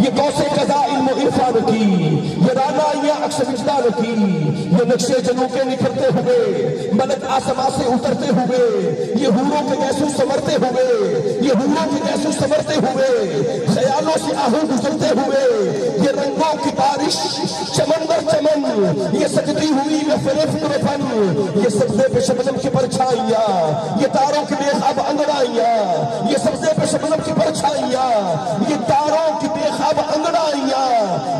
یہ قوس قضاء علم و عرفان کی، یہ رانائیاں عکس وجدان کی، یہ نقشے جنوں کے نکھرتے ہوئے، ملک آسمان سے اترتے ہوئے، یہ حوروں کے جیسو سمرتے ہوئے، یہ حوروں کے جیسو سمرتے ہوئے، خیالوں سے آہو گزرتے ہوئے، یہ رنگوں کی بارش چمن در چمن، یہ سجدی ہوئی محفل فکر فن، یہ سبزے پہ شبنم کی پرچھائیاں، یہ تاروں کی بے خواب انگڑائیاں، یہ سبزے پہ شبنم کی پرچھائیاں، یہ تاروں کی بے خواب انگڑائیاں،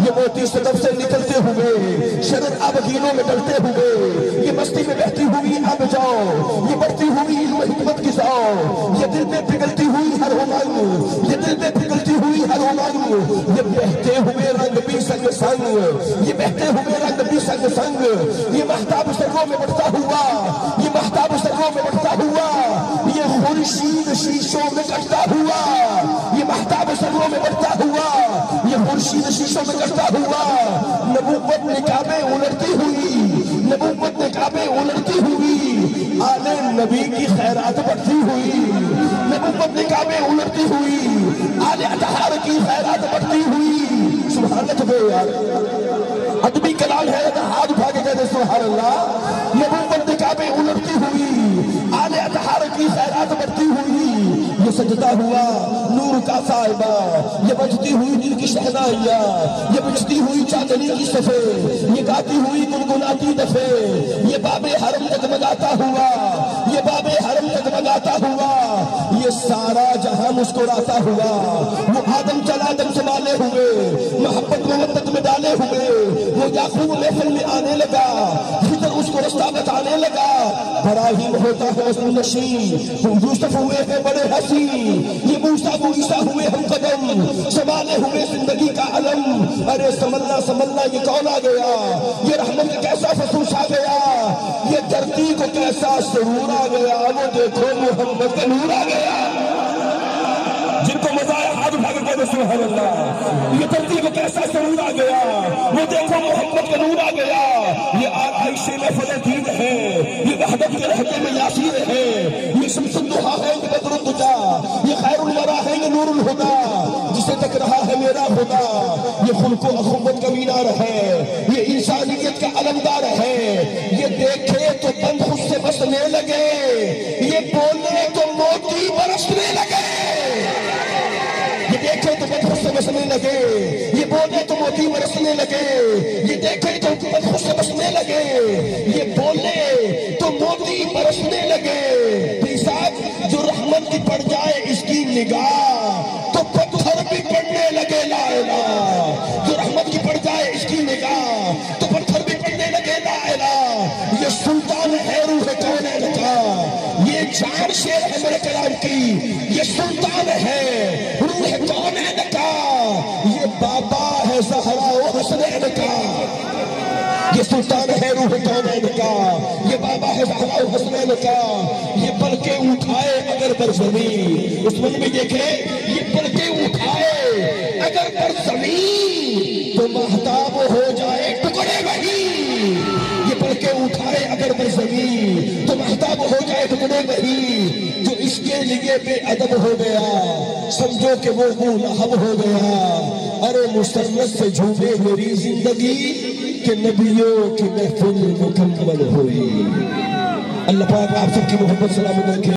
یہ موتی صدف سے نکلتے ہوئے، شرط آبگینوں میں ڈلتے ہوئے، یہ مستی میں بہتی ہوئی اب جاؤ، یہ بڑھتی ہوئی علم حکمت کی ساؤ، یہ دل میں پگھلتی ہوئی ہر امنگ، یہ دل میں پگھلتی ہوئی ہر امنگ، یہ بہتے ہوئے رنگ بھی سنگ سنگ، یہ بہتے ہوئے رنگ بھی سنگ سنگ، یہ مہتاب سروں میں بڑھتا ہوا، یہ مہتاب سروں میں بڑھتا ہوا، یہ خورشید شیشوں میں کٹتا ہوا، یہ مہتاب سروں میں بڑھتا ہوا، یہ خورشید شیشوں میں کٹتا ہوا، نبوت نکابیں الٹتی ہوئی، نبوت نکابیں الٹتی ہوئی، آل نبی کی خیرات بڑھتی ہوئی، نبوت نکابیں الٹتی ہوئی، آل اطہار کی خیرات بڑھتی ہوئی، سبحان اللہ یار، ادبی کلام ہے، ہاتھ اٹھا کے کہتے سبحان اللہ، نبوت نکابیں الٹتی ہوئی، آل اطہار کی خیرات بڑھتی ہوئی، یہ سجدہ ہوا نور کا صاحبہ، یہ بجتی ہوئی دل کی شہنائیاں، یہ بجتی ہوئی چاندنی کی صفے، یہ گاتی ہوئی گنگناتی دفے، یہ باب حرم جگمگاتا ہوا، یہ باب حرم جگمگاتا ہوا، یہ سارا جہاں مسکراتا ہوا، وہ آدم چلا دم سنبھالے ہوئے، محبت مودت میں ڈالے ہوئے، وہ یعقوب محفل میں آنے لگا، خضر اس کو رستہ بتانے لگا، ابراہیم ہوتا ہے مسلم نشین، یوسف ہوئے ہیں بڑے حسین، یہ موسیٰ وہ عیسیٰ ہوئے ہم قدم، سنبھالے ہوئے زندگی کا علم، ارے سملنا یہ کون آ گیا، یہ رحمت کا کیسا فصول چھا گیا، یہ دھرتی کو کیسا سرور آ گیا، وہ دیکھو محمد کا نور آ گیا، جن کو مزہ آیا ہاتھ اٹھا کے کہتے سبحان اللہ، یہ دھرتی کو کیسا سرور آ گیا، وہ دیکھو محمد کا نور آ گیا، یہ عائشہ میں فضل دین ہے، یہ وحدت کے رہتے میں یاسین ہے، یہ شمس الضحیٰ ہے، یہ بدر الدجا، یہ خیر الورا ہے، یہ نور الہدا، جسے تک رہا ہے میرا خدا، یہ خلق و اخوت کا مینار ہے، یہ انسانیت کا علمدار ہے، یہ دیکھے تو بند خود سے بسنے لگے، یہ بولے تو موتی برسنے لگے، یہ دیکھے تو بند خود سے بسنے لگے، یہ بولے تو موتی برسنے لگے، یہ دیکھے تو بند خود سے بسنے لگے، یہ بولے تو موتی برسنے لگے، پیساب جو رحمت کی پڑ جائے اس کی نگاہ تو پتھر بھی پڑنے لگے، لا الہ، جو رحمت کی پڑ جائے اس کی نگاہ تو پتھر بھی پڑنے لگے، لا الہ، یہ سلطان ہے روح کونین کا، یہ جان شیر ہے میرے کلام کی، یہ سلطان ہے روح کونین کا، یہ بابا ہے زہرا و حسنین کا، یہ سلطان ہے روح کونین کا، یہ بابا ہے زہرا و حسنین کا، یہ پلکیں اٹھائے اگر بر زمین، اس میں دیکھے یہ پلکیں اٹھائے اگر بر زمین تو مہتاب ہو جائے ٹکڑے وہی، یہ پلکیں اٹھائے اگر بر زمین تو مہتاب ہو جائے ٹکڑے وہی، جو اس کے لیے بے ادب ہو گیا سمجھو کہ وہ لہب ہو گیا، ارے مسرت سے جھومے میری زندگی کہ نبیوں کی محفل مکمل ہوئی۔ اللہ پاک آپ سب کی محبت سلامت رکھے۔